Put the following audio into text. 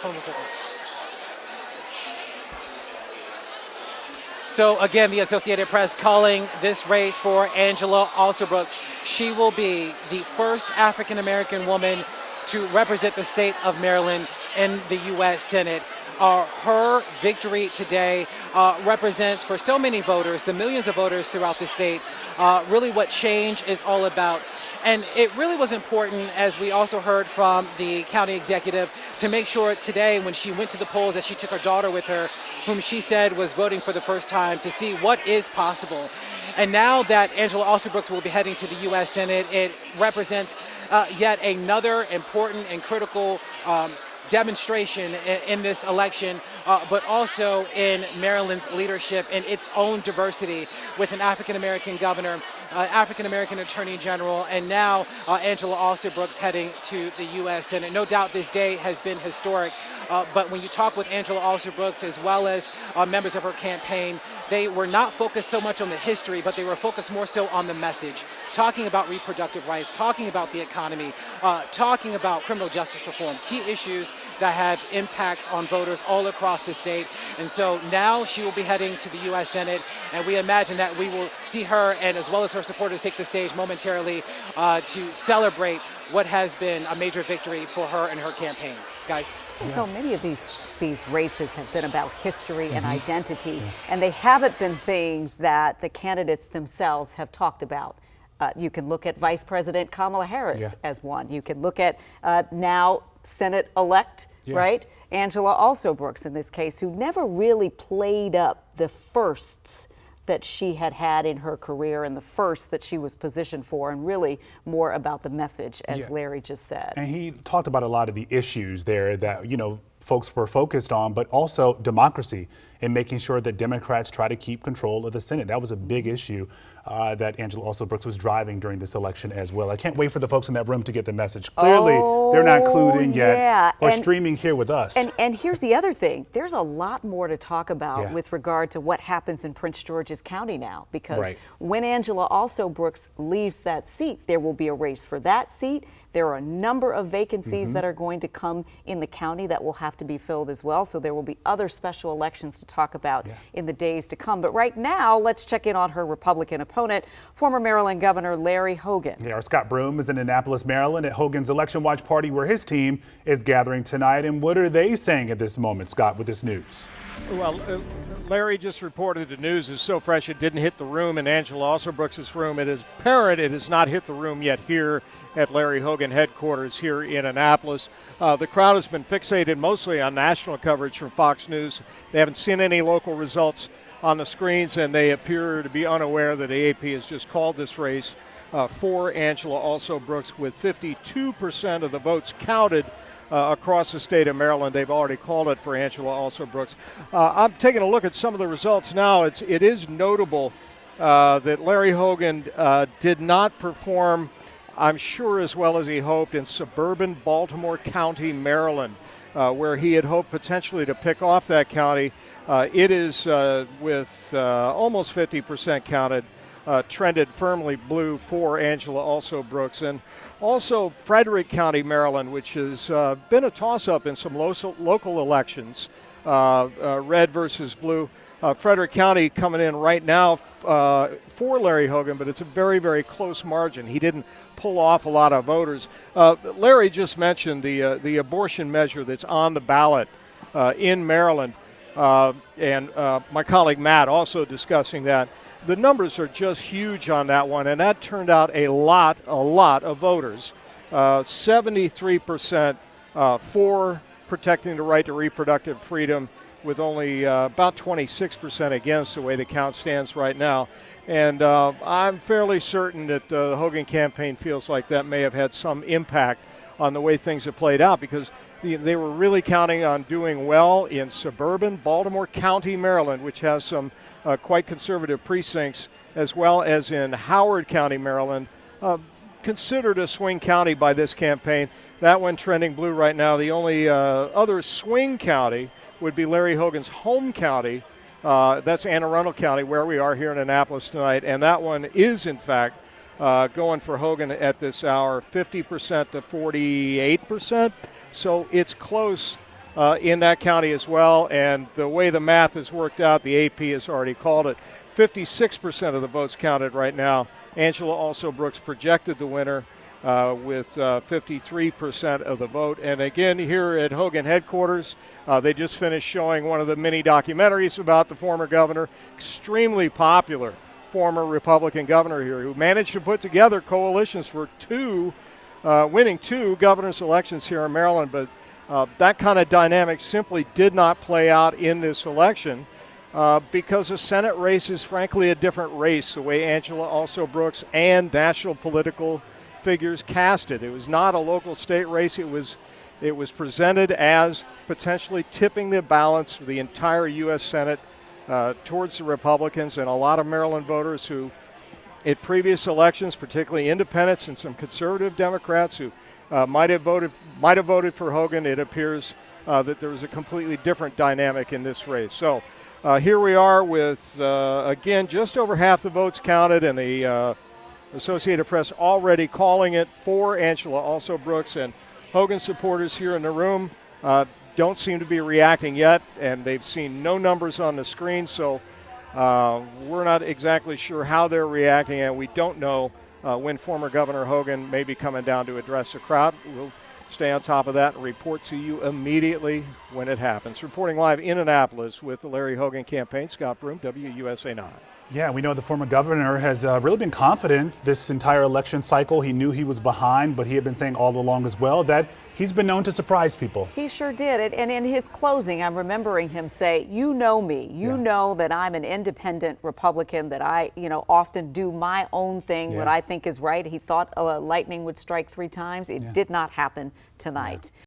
Hold on a second. So again, the Associated Press calling this race for Angela Alsobrooks. She will be the first African-American woman to represent the state of Maryland in the U.S. Senate. Her victory today represents for so many voters, the millions of voters throughout the state, really what change is all about. And it really was important, as we also heard from the county executive, to make sure today when she went to the polls that she took her daughter with her, whom she said was voting for the first time, to see what is possible. And now that Angela Alsobrooks will be heading to the U.S. Senate, it represents yet another important and critical demonstration in this election, but also in Maryland's leadership and its own diversity, with an African-American governor, African-American attorney general, and now Angela Alsobrooks heading to the U.S. Senate. No doubt this day has been historic, but when you talk with Angela Alsobrooks as well as members of her campaign, they were not focused so much on the history, but they were focused more so on the message, talking about reproductive rights, talking about the economy, talking about criminal justice reform, key issues that have impacts on voters all across the state. And so now she will be heading to the U.S. Senate, and we imagine that we will see her and as well as her supporters take the stage momentarily to celebrate what has been a major victory for her and her campaign. Guys. So many of these races have been about history and identity, and they haven't been things that the candidates themselves have talked about. You can look at Vice President Kamala Harris as one. You can look at now Senate-elect, right, Angela Alsobrooks in this case, who never really played up the firsts that she had in her career and the first that she was positioned for, and really more about the message, as Larry just said. And he talked about a lot of the issues there that, you know, folks were focused on, but also democracy and making sure that Democrats try to keep control of the Senate. That was a big issue that Angela Alsobrooks was driving during this election as well. I can't wait for the folks in that room to get the message. Clearly, they're not clued in yet or streaming here with us. And here's the other thing. There's a lot more to talk about with regard to what happens in Prince George's County now, because when Angela Alsobrooks leaves that seat, there will be a race for that seat. There are a number of vacancies that are going to come in the county that will have to be filled as well. So there will be other special elections to talk about in the days to come. But right now, let's check in on her Republican opponent, former Maryland Governor Larry Hogan. Yeah, our Scott Broom is in Annapolis, Maryland at Hogan's Election Watch Party, where his team is gathering tonight. And what are they saying at this moment, Scott, with this news? Well, Larry just reported the news is so fresh it didn't hit the room in Angela Alsobrooks' room. It is apparent it has not hit the room yet here at Larry Hogan headquarters here in Annapolis. The crowd has been fixated mostly on national coverage from Fox News. They haven't seen any local results on the screens, and they appear to be unaware that AAP has just called this race for Angela Alsobrooks, with 52% of the votes counted across the state of Maryland. They've already called it for Angela Alsobrooks. I'm taking a look at some of the results now. It is notable that Larry Hogan did not perform, I'm sure, as well as he hoped in suburban Baltimore County, Maryland, where he had hoped potentially to pick off that county. It is with almost 50% counted, trended firmly blue for Angela Alsobrooks. And also Frederick County, Maryland, which has been a toss-up in some local elections, red versus blue. Frederick County coming in right now for Larry Hogan, but it's a very, very close margin. He didn't pull off a lot of voters. Larry just mentioned the abortion measure that's on the ballot in Maryland, and my colleague Matt also discussing that. The numbers are just huge on that one, and that turned out a lot of voters. 73% for protecting the right to reproductive freedom, with only about 26% against, the way the count stands right now. And I'm fairly certain that the Hogan campaign feels like that may have had some impact on the way things have played out, because they were really counting on doing well in suburban Baltimore County, Maryland, which has some quite conservative precincts, as well as in Howard County, Maryland, considered a swing county by this campaign. That one trending blue right now. The only other swing county would be Larry Hogan's home county. That's Anne Arundel County, where we are here in Annapolis tonight, and that one is, in fact, going for Hogan at this hour, 50% to 48%. So it's close in that county as well. And the way the math has worked out, the AP has already called it. 56% of the votes counted right now. Angela Alsobrooks projected the winner with 53% of the vote. And again, here at Hogan headquarters, they just finished showing one of the mini documentaries about the former governor, extremely popular former Republican governor here, who managed to put together coalitions for winning two governor's elections here in Maryland. But that kind of dynamic simply did not play out in this election because the Senate race is frankly a different race, the way Angela Alsobrooks and national political figures cast it. It was not a local state race. It was presented as potentially tipping the balance of the entire U.S. Senate towards the Republicans, and a lot of Maryland voters who, at previous elections, particularly independents and some conservative Democrats who might have voted for Hogan, it appears that there was a completely different dynamic in this race. So here we are with, again, just over half the votes counted, and the Associated Press already calling it for Angela Alsobrooks. And Hogan supporters here in the room don't seem to be reacting yet, and they've seen no numbers on the screen, so we're not exactly sure how they're reacting, and we don't know when former Governor Hogan may be coming down to address the crowd. We'll stay on top of that and report to you immediately when it happens. Reporting live in Annapolis with the Larry Hogan campaign, Scott Broom, WUSA 9. Yeah, we know the former governor has really been confident this entire election cycle. He knew he was behind, but he had been saying all along as well that he's been known to surprise people. He sure did. And in his closing, I'm remembering him say, you know me. You know that I'm an independent Republican, that I, often do my own thing, what I think is right. He thought lightning would strike 3 times. It did not happen tonight.